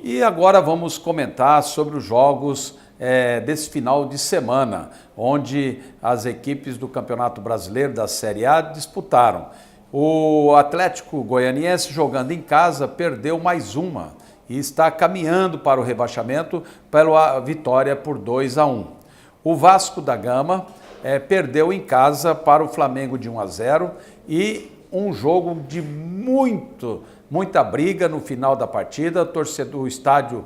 E agora vamos comentar sobre os jogos desse final de semana, onde as equipes do Campeonato Brasileiro da Série A disputaram. O Atlético Goianiense, jogando em casa, perdeu mais uma e está caminhando para o rebaixamento pela vitória por 2-1. O Vasco da Gama perdeu em casa para o Flamengo de 1-0 e um jogo de muita briga no final da partida. O estádio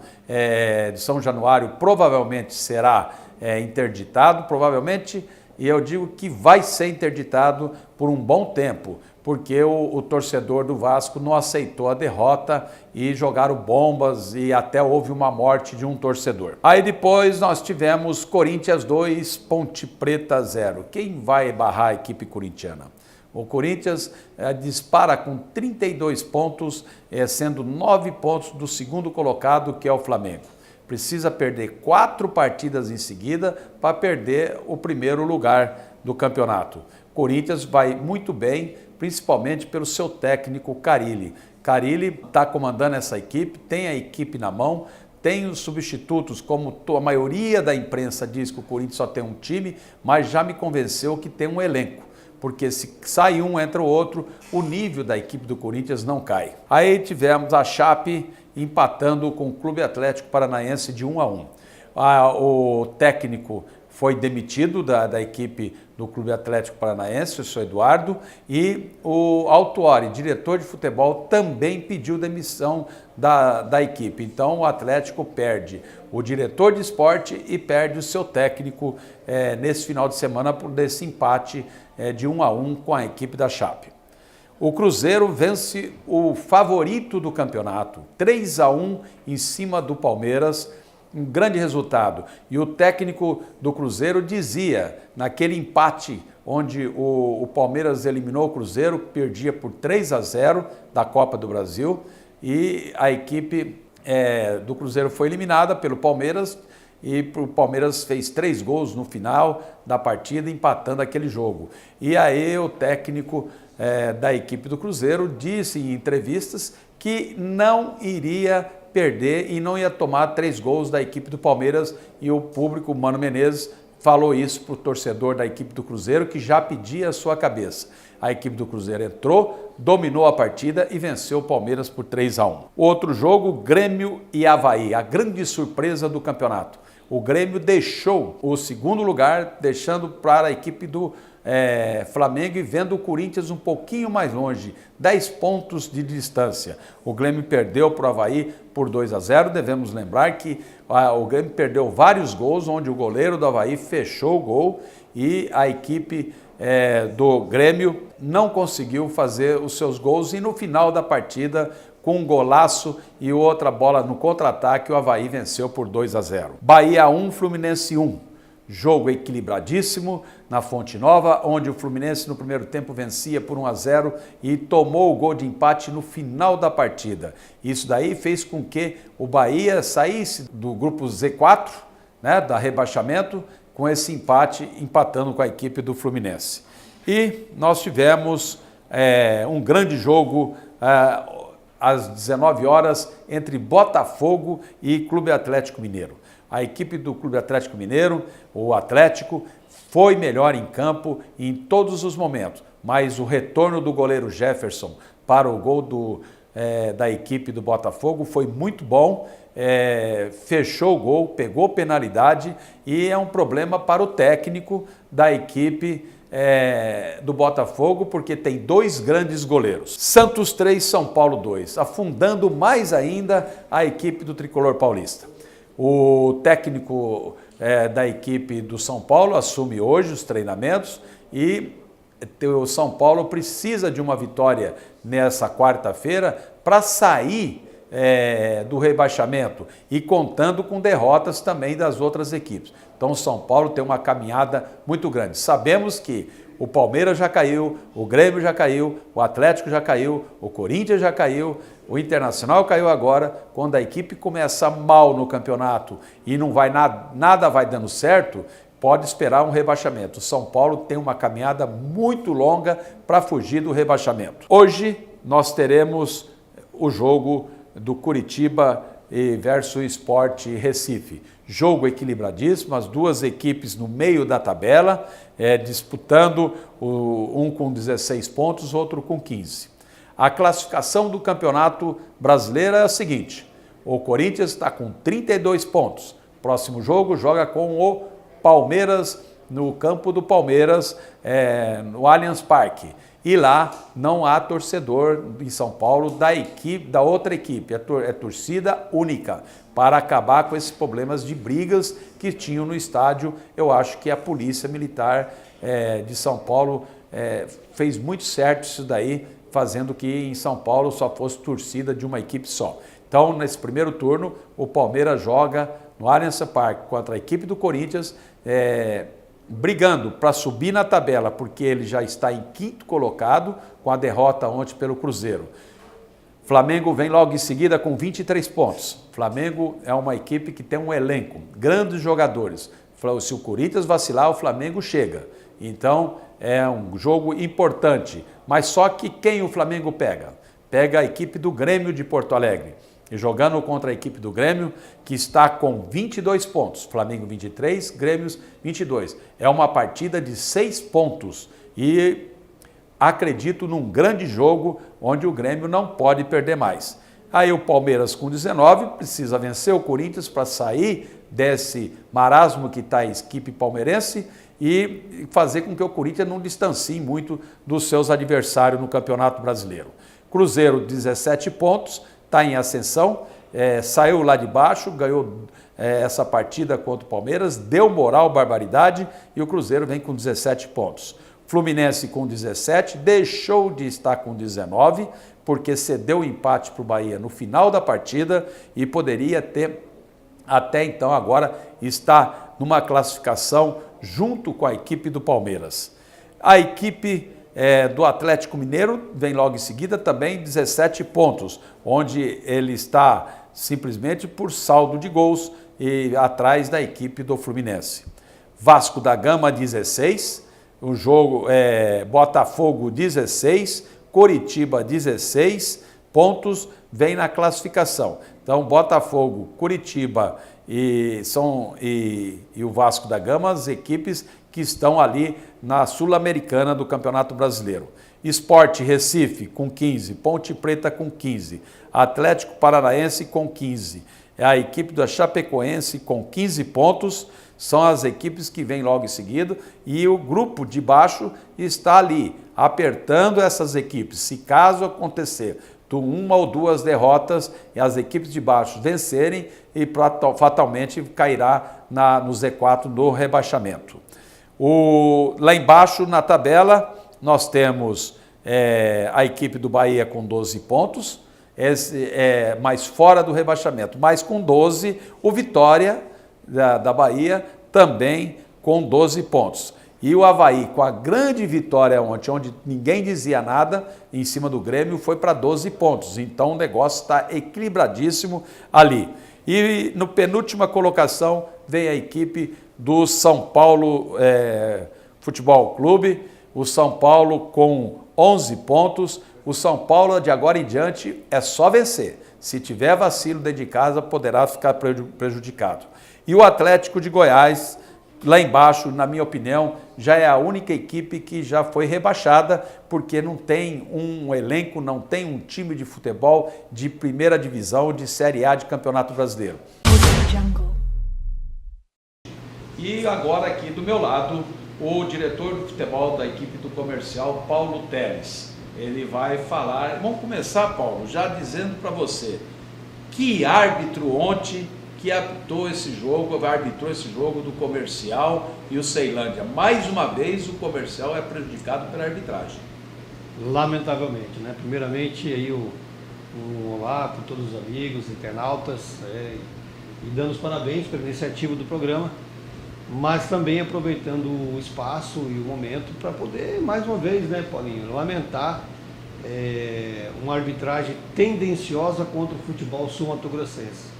de São Januário provavelmente será interditado, e eu digo que vai ser interditado por um bom tempo, porque o torcedor do Vasco não aceitou a derrota e jogaram bombas e até houve uma morte de um torcedor. Aí depois nós tivemos Corinthians 2, Ponte Preta 0. Quem vai barrar a equipe corintiana? O Corinthians dispara com 32 pontos, sendo 9 pontos do segundo colocado, que é o Flamengo. Precisa perder 4 partidas em seguida para perder o primeiro lugar do campeonato. Corinthians vai muito bem, principalmente pelo seu técnico Carille. Carille está comandando essa equipe, tem a equipe na mão, tem os substitutos, como a maioria da imprensa diz que o Corinthians só tem um time, mas já me convenceu que tem um elenco. Porque se sai um, entra o outro, o nível da equipe do Corinthians não cai. Aí tivemos a Chape empatando com o Clube Atlético Paranaense de 1-1. O técnico foi demitido da equipe do Clube Atlético Paranaense, o seu Eduardo, e o Autuori, diretor de futebol, também pediu demissão da equipe. Então o Atlético perde o diretor de esporte e perde o seu técnico nesse final de semana por desse empate de 1-1 com a equipe da Chape. O Cruzeiro vence o favorito do campeonato, 3-1 em cima do Palmeiras, um grande resultado. E o técnico do Cruzeiro dizia, naquele empate onde o Palmeiras eliminou o Cruzeiro, perdia por 3-0 da Copa do Brasil, e a equipe do Cruzeiro foi eliminada pelo Palmeiras, e o Palmeiras fez 3 gols no final da partida, empatando aquele jogo. E aí o técnico da equipe do Cruzeiro disse em entrevistas que não iria perder e não ia tomar 3 gols da equipe do Palmeiras, e o público, o Mano Menezes, falou isso para o torcedor da equipe do Cruzeiro, que já pedia a sua cabeça. A equipe do Cruzeiro entrou, dominou a partida e venceu o Palmeiras por 3-1. Outro jogo, Grêmio e Avaí, a grande surpresa do campeonato. O Grêmio deixou o segundo lugar, deixando para a equipe do Flamengo e vendo o Corinthians um pouquinho mais longe, 10 pontos de distância. O Grêmio perdeu para o Avaí por 2-0. Devemos lembrar que o Grêmio perdeu vários gols, onde o goleiro do Avaí fechou o gol e a equipe do Grêmio não conseguiu fazer os seus gols, e no final da partida, com um golaço e outra bola no contra-ataque, o Avaí venceu por 2-0. Bahia 1, Fluminense 1. Jogo equilibradíssimo na Fonte Nova, onde o Fluminense no primeiro tempo vencia por 1-0 e tomou o gol de empate no final da partida. Isso daí fez com que o Bahia saísse do grupo Z4, da rebaixamento, com esse empate, empatando com a equipe do Fluminense. E nós tivemos um grande jogo às 19 horas entre Botafogo e Clube Atlético Mineiro. A equipe do Clube Atlético Mineiro, o Atlético, foi melhor em campo em todos os momentos, mas o retorno do goleiro Jefferson para o gol da equipe do Botafogo foi muito bom, fechou o gol, pegou penalidade, e é um problema para o técnico da equipe do Botafogo, porque tem 2 grandes goleiros. Santos 3, São Paulo 2, afundando mais ainda a equipe do Tricolor Paulista. O técnico da equipe do São Paulo assume hoje os treinamentos e o São Paulo precisa de uma vitória nessa quarta-feira para sair do rebaixamento e contando com derrotas também das outras equipes. Então o São Paulo tem uma caminhada muito grande. Sabemos que o Palmeiras já caiu, o Grêmio já caiu, o Atlético já caiu, o Corinthians já caiu, o Internacional caiu agora. Quando a equipe começa mal no campeonato e não vai nada vai dando certo, pode esperar um rebaixamento. O São Paulo tem uma caminhada muito longa para fugir do rebaixamento. Hoje nós teremos o jogo do Curitiba versus Sport Recife. Jogo equilibradíssimo, as duas equipes no meio da tabela, disputando um com 16 pontos, outro com 15. A classificação do Campeonato Brasileiro é a seguinte: o Corinthians está com 32 pontos. Próximo jogo joga com o Palmeiras, no campo do Palmeiras, no Allianz Parque. E lá não há torcedor em São Paulo da outra equipe, é torcida única, para acabar com esses problemas de brigas que tinham no estádio. Eu acho que a Polícia Militar de São Paulo fez muito certo isso daí, fazendo que em São Paulo só fosse torcida de uma equipe só. Então, nesse primeiro turno, o Palmeiras joga no Allianz Parque contra a equipe do Corinthians, brigando para subir na tabela, porque ele já está em quinto colocado, com a derrota ontem pelo Cruzeiro. Flamengo vem logo em seguida com 23 pontos. Flamengo é uma equipe que tem um elenco, grandes jogadores. Se o Corinthians vacilar, o Flamengo chega. Então, é um jogo importante. Mas só que quem o Flamengo pega? Pega a equipe do Grêmio de Porto Alegre. E jogando contra a equipe do Grêmio, que está com 22 pontos. Flamengo 23, Grêmio 22. É uma partida de 6 pontos. E acredito num grande jogo onde o Grêmio não pode perder mais. Aí o Palmeiras com 19 precisa vencer o Corinthians para sair desse marasmo que está a equipe palmeirense e fazer com que o Corinthians não distancie muito dos seus adversários no Campeonato Brasileiro. Cruzeiro, 17 pontos, está em ascensão, saiu lá de baixo, ganhou essa partida contra o Palmeiras, deu moral, barbaridade, e o Cruzeiro vem com 17 pontos. Fluminense com 17, deixou de estar com 19, porque cedeu o empate para o Bahia no final da partida e poderia ter, até então agora, está numa classificação junto com a equipe do Palmeiras. A equipe do Atlético Mineiro vem logo em seguida também 17 pontos, onde ele está simplesmente por saldo de gols e atrás da equipe do Fluminense. Vasco da Gama 16, o jogo Botafogo 16, Coritiba 16 pontos, vem na classificação. Então Botafogo, Coritiba e o Vasco da Gama, as equipes que estão ali na Sul-Americana do Campeonato Brasileiro. Sport Recife com 15, Ponte Preta com 15, Atlético Paranaense com 15, a equipe da Chapecoense com 15 pontos, são as equipes que vêm logo em seguida, e o grupo de baixo está ali, apertando essas equipes. Se caso acontecer uma ou duas derrotas e as equipes de baixo vencerem, e fatalmente cairá no Z4 do rebaixamento. Lá embaixo na tabela nós temos a equipe do Bahia com 12 pontos, mais fora do rebaixamento, mas com 12 o Vitória da Bahia também com 12 pontos. E o Avaí, com a grande vitória ontem, onde ninguém dizia nada, em cima do Grêmio, foi para 12 pontos. Então o negócio está equilibradíssimo ali. E no penúltima colocação vem a equipe do São Paulo Futebol Clube. O São Paulo com 11 pontos. O São Paulo, de agora em diante, é só vencer. Se tiver vacilo dentro de casa, poderá ficar prejudicado. E o Atlético de Goiás, lá embaixo, na minha opinião, já é a única equipe que já foi rebaixada, porque não tem um elenco, não tem um time de futebol de primeira divisão, de Série A de Campeonato Brasileiro. E agora aqui do meu lado, o diretor de futebol da equipe do Comercial, Paulo Teles. Ele vai falar. Vamos começar, Paulo, já dizendo para você que árbitro ontem que arbitrou esse jogo do Comercial e o Ceilândia. Mais uma vez o Comercial é prejudicado pela arbitragem. Lamentavelmente, né? Primeiramente aí um olá para todos os amigos, internautas, e dando os parabéns pela iniciativa do programa, mas também aproveitando o espaço e o momento para poder, mais uma vez, né, Paulinho, lamentar uma arbitragem tendenciosa contra o futebol sul-mato-grossense.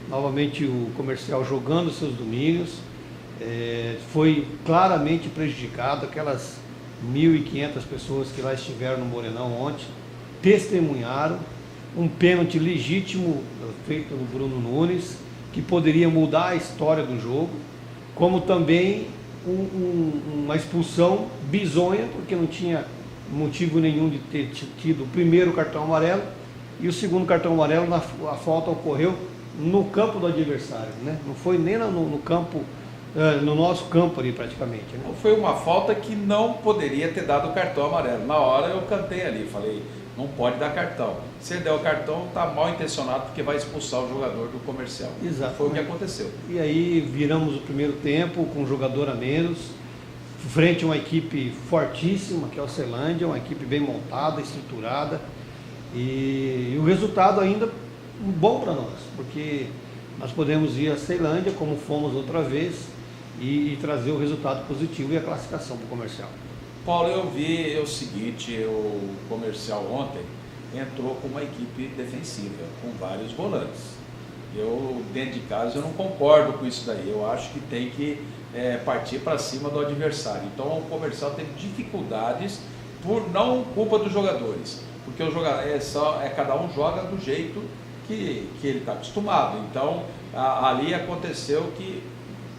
Novamente o Comercial jogando seus domínios, foi claramente prejudicado. Aquelas 1.500 pessoas que lá estiveram no Morenão ontem testemunharam um pênalti legítimo feito no Bruno Nunes, que poderia mudar a história do jogo, como também uma expulsão bizonha, porque não tinha motivo nenhum de ter tido o primeiro cartão amarelo, e o segundo cartão amarelo, a falta ocorreu no campo do adversário, né? Não foi nem no campo, no nosso campo ali praticamente, né? Foi uma falta que não poderia ter dado o cartão amarelo. Na hora eu cantei ali, falei, não pode dar cartão. Se ele der o cartão, está mal intencionado, porque vai expulsar o jogador do Comercial. Exato. Foi o que aconteceu. E aí viramos o primeiro tempo com um jogador a menos, frente a uma equipe fortíssima, que é o Ceilândia, uma equipe bem montada, estruturada, e o resultado ainda bom para nós, porque nós podemos ir a Ceilândia, como fomos outra vez, e trazer o resultado positivo e a classificação para o Comercial. Paulo, eu vi o seguinte, o Comercial ontem entrou com uma equipe defensiva, com vários volantes. Eu, dentro de casa, eu não concordo com isso daí. Eu acho que tem que partir para cima do adversário. Então, o Comercial teve dificuldades por não culpa dos jogadores, porque o jogador cada um joga do jeito que ele está acostumado. Então, ali aconteceu que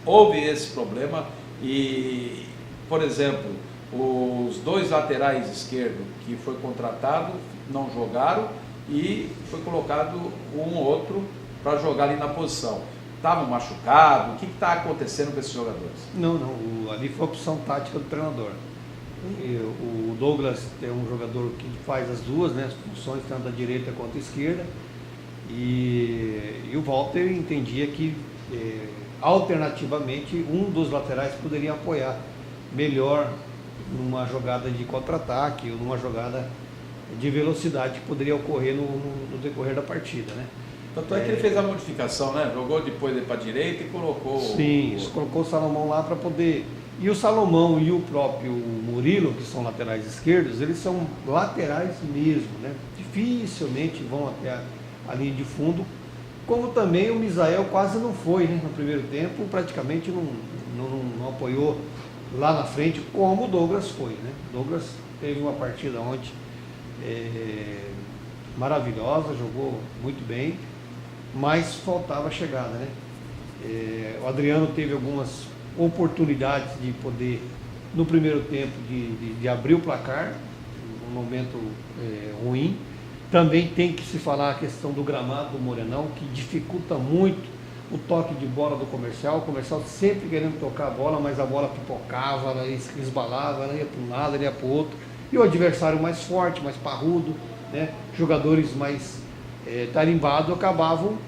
houve esse problema e, por exemplo, os dois laterais esquerdos que foi contratado não jogaram e foi colocado um outro para jogar ali na posição. Estavam machucados? O que está acontecendo com esses jogadores? Não, ali foi a opção tática do treinador. E o Douglas é um jogador que faz as duas, né, as funções, tanto da direita quanto da esquerda. E o Walter entendia que, alternativamente, um dos laterais poderia apoiar melhor numa jogada de contra-ataque ou numa jogada de velocidade que poderia ocorrer no decorrer da partida, né? Tanto é que ele fez a modificação, né? Jogou depois para a direita e colocou... Sim, colocou o Salomão lá para poder... E o Salomão e o próprio Murilo, que são laterais esquerdos, eles são laterais mesmo, né? Dificilmente vão até a linha de fundo, como também o Misael quase não foi, né? No primeiro tempo, praticamente não apoiou lá na frente, como o Douglas foi, né? O Douglas teve uma partida ontem maravilhosa, jogou muito bem, mas faltava a chegada, né? O Adriano teve algumas oportunidades de poder, no primeiro tempo, de abrir o placar, um momento ruim. Também tem que se falar a questão do gramado do Morenão, que dificulta muito o toque de bola do Comercial. O Comercial sempre querendo tocar a bola, mas a bola pipocava, ela esbalava, ela ia para um lado, ela ia para o outro. E o adversário mais forte, mais parrudo, né? Jogadores mais tarimbados acabavam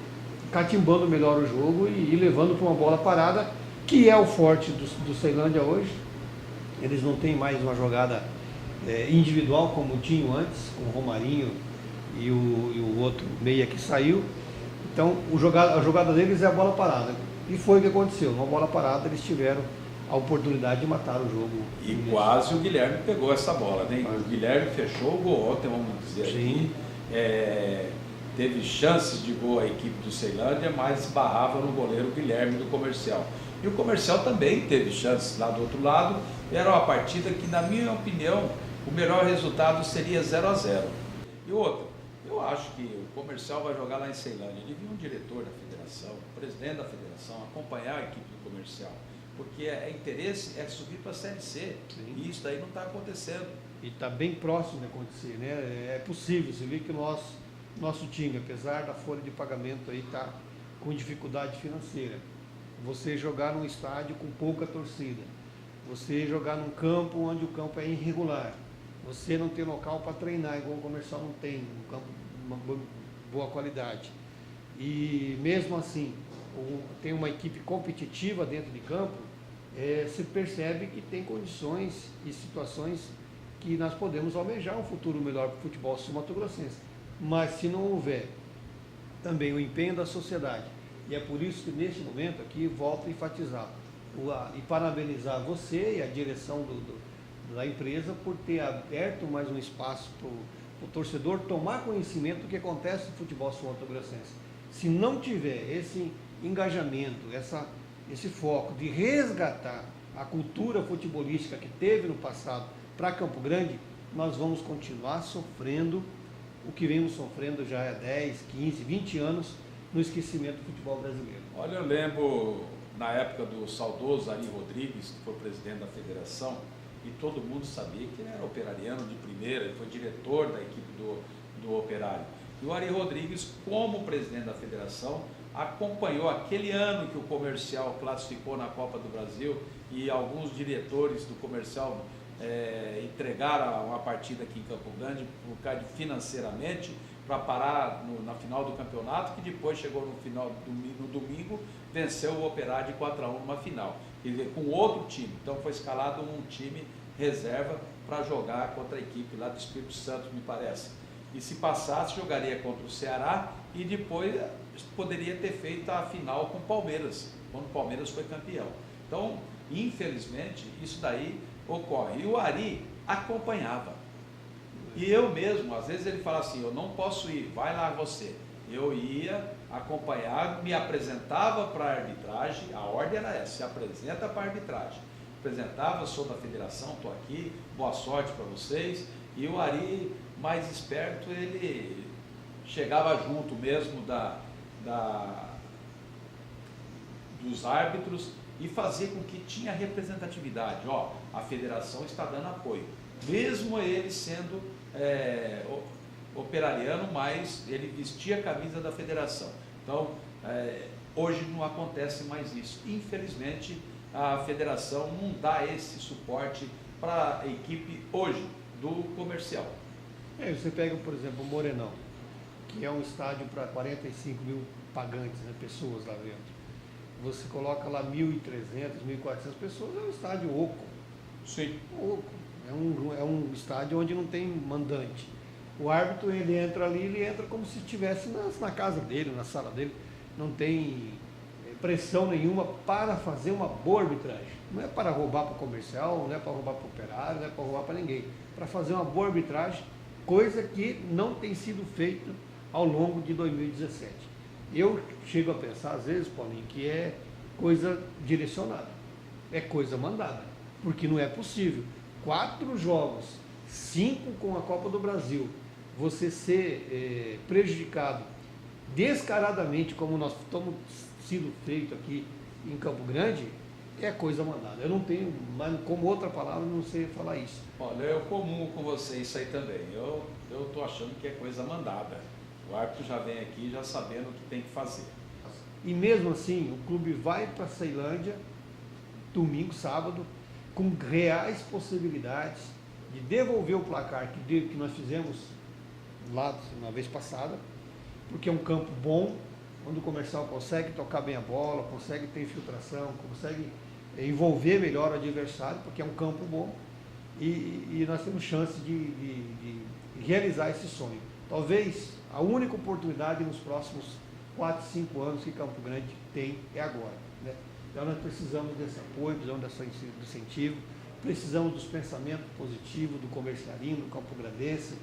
catimbando melhor o jogo e levando para uma bola parada, que é o forte do Ceilândia hoje. Eles não têm mais uma jogada individual como tinham antes, com o Romarinho e o outro meia que saiu. Então a jogada deles é a bola parada. E foi o que aconteceu. Numa bola parada eles tiveram a oportunidade de matar o jogo. E quase o Guilherme pegou essa bola, né? O Guilherme fechou o gol ontem, vamos dizer. Sim. Aqui. Teve chances de gol a equipe do Ceilândia, mas esbarrava no goleiro Guilherme do Comercial. E o Comercial também teve chances lá do outro lado. Era uma partida que, na minha opinião, o melhor resultado seria 0-0. E outra, eu acho que o Comercial vai jogar lá em Ceilândia. Devia um diretor da federação, o presidente da federação, acompanhar a equipe do Comercial. Porque interesse é subir para a Série C. Sim. E isso daí não está acontecendo. E está bem próximo de acontecer, né? É possível, você vê que o nosso time, apesar da folha de pagamento aí está com dificuldade financeira. Você jogar num estádio com pouca torcida, você jogar num campo onde o campo é irregular, você não ter local para treinar, igual o Comercial não tem, um campo de uma boa qualidade. E mesmo assim, tem uma equipe competitiva dentro de campo, se percebe que tem condições e situações que nós podemos almejar um futuro melhor para o futebol sul-mato-grossense. Mas se não houver também o empenho da sociedade, e é por isso que neste momento aqui volto a enfatizar e parabenizar você e a direção da empresa por ter aberto mais um espaço para o torcedor tomar conhecimento do que acontece no futebol sul-mato-grossense. Se não tiver esse engajamento, essa esse foco de resgatar a cultura futebolística que teve no passado para Campo Grande, nós vamos continuar sofrendo o que vemos sofrendo já há 10, 15, 20 anos no esquecimento do futebol brasileiro. Olha, eu lembro na época do saudoso Ari Rodrigues, que foi presidente da federação, e todo mundo sabia que ele era operariano de primeira, ele foi diretor da equipe do Operário. E o Ari Rodrigues, como presidente da federação, acompanhou aquele ano que o Comercial classificou na Copa do Brasil e alguns diretores do Comercial entregaram uma partida aqui em Campo Grande por causa financeiramente para parar na final do campeonato, que depois chegou no domingo, venceu o Operário de 4-1 numa final, quer dizer, com outro time. Então foi escalado um time reserva para jogar contra a equipe lá do Espírito Santo, me parece. E se passasse, jogaria contra o Ceará e depois poderia ter feito a final com o Palmeiras, quando o Palmeiras foi campeão. Então, infelizmente, isso daí ocorre. E o Ari acompanhava. E eu mesmo, às vezes ele fala assim, eu não posso ir, vai lá você. Eu ia acompanhar, me apresentava para a arbitragem, a ordem era essa, se apresenta para a arbitragem. Apresentava, sou da federação, estou aqui, boa sorte para vocês. E o Ari, mais esperto, ele chegava junto mesmo dos árbitros e fazia com que tinha representatividade. Ó, a federação está dando apoio. Mesmo ele sendo operariano, mas ele vestia a camisa da federação. Então, hoje não acontece mais isso. Infelizmente, a federação não dá esse suporte para a equipe hoje do Comercial. Você pega, por exemplo, o Morenão, que é um estádio para 45 mil pagantes, né, pessoas lá dentro. Você coloca lá 1.300, 1.400 pessoas, é um estádio oco. Sim. Oco. É um estádio onde não tem mandante. O árbitro, ele entra ali, ele entra como se estivesse na casa dele, na sala dele. Não tem pressão nenhuma para fazer uma boa arbitragem. Não é para roubar para o Comercial, não é para roubar para o Operário, não é para roubar para ninguém. Para fazer uma boa arbitragem, coisa que não tem sido feita ao longo de 2017. Eu chego a pensar, às vezes, Paulinho, que é coisa direcionada, é coisa mandada, porque não é possível. 4 jogos, 5 com a Copa do Brasil, você ser prejudicado descaradamente, como nós estamos sendo feito aqui em Campo Grande, é coisa mandada. Eu não tenho, mas como outra palavra, não sei falar isso. Olha, eu comungo com você isso aí também. Eu estou achando que é coisa mandada. O árbitro já vem aqui já sabendo o que tem que fazer. E mesmo assim, o clube vai para a Ceilândia, domingo, sábado, com reais possibilidades de devolver o placar que nós fizemos lá na vez passada, porque é um campo bom, onde o Comercial consegue tocar bem a bola, consegue ter infiltração, consegue envolver melhor o adversário, porque é um campo bom, e nós temos chance de realizar esse sonho. Talvez a única oportunidade nos próximos 4, 5 anos que Campo Grande tem é agora, né? Então nós precisamos desse apoio, precisamos desse incentivo, precisamos dos pensamentos positivos do comercialino, do Campo Grandense,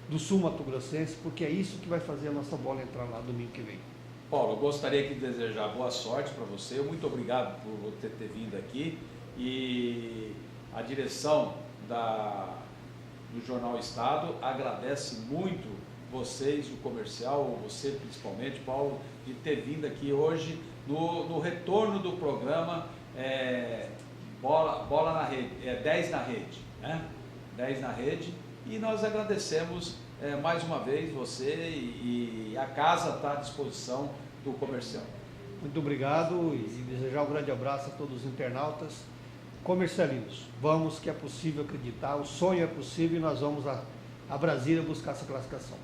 do Sul Mato Grossense, porque é isso que vai fazer a nossa bola entrar lá domingo que vem. Paulo, eu gostaria de desejar boa sorte para você, muito obrigado por ter vindo aqui, e a direção do Jornal Estado agradece muito vocês, o Comercial, você principalmente, Paulo, de ter vindo aqui hoje no retorno do programa Bola na Rede, 10 na Rede, né? 10 na Rede, e nós agradecemos mais uma vez você, e a casa está à disposição do Comercial. Muito obrigado e desejar um grande abraço a todos os internautas comercialinos. Vamos, que é possível acreditar, o sonho é possível, e nós vamos a Brasília buscar essa classificação.